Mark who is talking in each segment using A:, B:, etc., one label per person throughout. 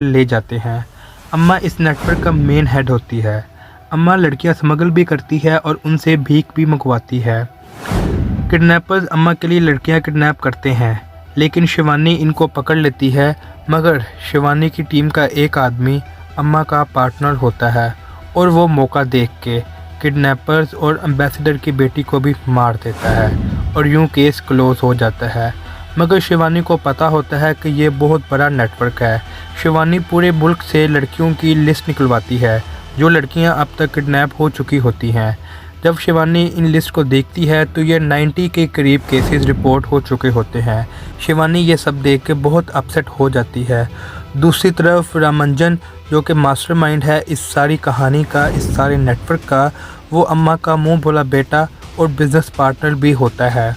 A: ले जाते हैं। अम्मा इस नेटवर्क का मेन हेड होती है। अम्मा लड़कियां स्मगल भी करती है और उनसे भीख भी मंगवाती है। किडनैपर्स अम्मा के लिए लड़कियां किडनैप करते हैं, लेकिन शिवानी इनको पकड़ लेती है। मगर शिवानी की टीम का एक आदमी अम्मा का पार्टनर होता है और वो मौका देख के किडनैपर्स और एम्बेसडर की बेटी को भी मार देता है और यूं केस क्लोज हो जाता है। मगर शिवानी को पता होता है कि ये बहुत बड़ा नेटवर्क है। शिवानी पूरे मुल्क से लड़कियों की लिस्ट निकलवाती है जो लड़कियां अब तक किडनैप हो चुकी होती हैं। जब शिवानी इन लिस्ट को देखती है तो ये 90 के करीब केसेस रिपोर्ट हो चुके होते हैं। शिवानी ये सब देख के बहुत अपसेट हो जाती है। दूसरी तरफ रामंजन, जो कि मास्टरमाइंड है इस सारी कहानी का, इस सारे नेटवर्क का, वो अम्मा का मुंह बोला बेटा और बिजनेस पार्टनर भी होता है।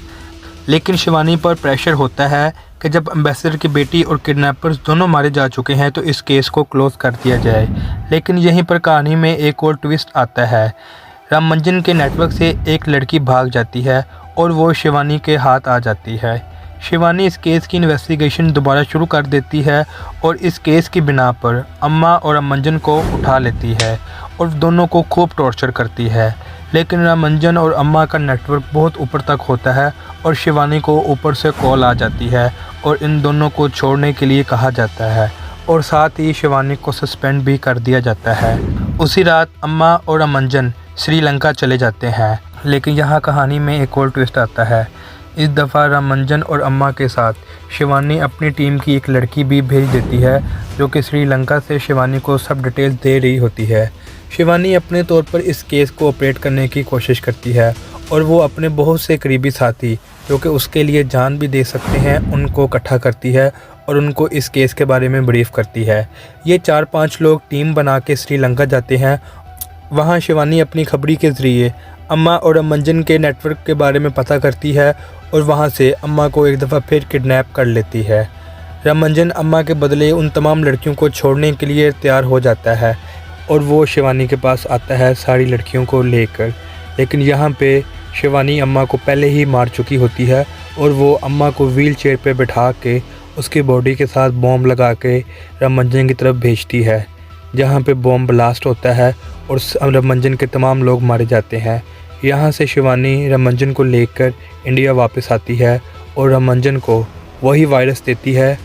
A: लेकिन शिवानी पर प्रेशर होता है कि जब एम्बेसडर की बेटी और किडनैपर्स दोनों मारे जा चुके हैं तो इस केस को क्लोज कर दिया जाए। लेकिन यहीं पर कहानी में एक और ट्विस्ट आता है। रामंजन के नेटवर्क से एक लड़की भाग जाती है और वो शिवानी के हाथ आ जाती है। शिवानी इस केस की इन्वेस्टिगेशन दोबारा शुरू कर देती है और इस केस की बिना पर अम्मा और रामंजन को उठा लेती है और दोनों को खूब टॉर्चर करती है। लेकिन रामंजन और अम्मा का नेटवर्क बहुत ऊपर तक होता है और शिवानी को ऊपर से कॉल आ जाती है और इन दोनों को छोड़ने के लिए कहा जाता है और साथ ही शिवानी को सस्पेंड भी कर दिया जाता है। उसी रात अम्मा और रामंजन श्रीलंका चले जाते हैं। लेकिन यहाँ कहानी में एक और ट्विस्ट आता है। इस दफ़ा रामंजन और अम्मा के साथ शिवानी अपनी टीम की एक लड़की भी भेज देती है जो कि श्रीलंका से शिवानी को सब डिटेल्स दे रही होती है। शिवानी अपने तौर पर इस केस को ऑपरेट करने की कोशिश करती है और वो अपने बहुत से करीबी साथी जो कि उसके लिए जान भी दे सकते हैं उनको इकट्ठा करती है और उनको इस केस के बारे में ब्रीफ करती है। ये 4-5 लोग टीम बना के श्रीलंका जाते हैं। वहाँ शिवानी अपनी खबरी के ज़रिए अम्मा और रामंजन के नेटवर्क के बारे में पता करती है और वहाँ से अम्मा को एक दफ़ा फिर किडनैप कर लेती है। रामंजन अम्मा के बदले उन तमाम लड़कियों को छोड़ने के लिए तैयार हो जाता है और वो शिवानी के पास आता है सारी लड़कियों को लेकर। लेकिन यहाँ पे शिवानी अम्मा को पहले ही मार चुकी होती है और वो अम्मा को व्हील चेयर पर बैठा के उसकी बॉडी के साथ बॉम्ब लगा के रामंजन की तरफ भेजती है, जहाँ पे बॉम्ब ब्लास्ट होता है और रामंजन के तमाम लोग मारे जाते हैं। यहाँ से शिवानी रामंजन को लेकर इंडिया वापस आती है और रामंजन को वही वायरस देती है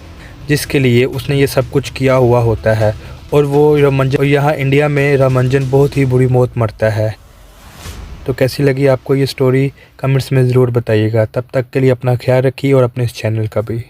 A: जिसके लिए उसने ये सब कुछ किया हुआ होता है और वो रामंजन, यहाँ इंडिया में रामंजन बहुत ही बुरी मौत मरता है। तो कैसी लगी आपको ये स्टोरी कमेंट्स में ज़रूर बताइएगा। तब तक के लिए अपना ख्याल रखिए और अपने इस चैनल का भी।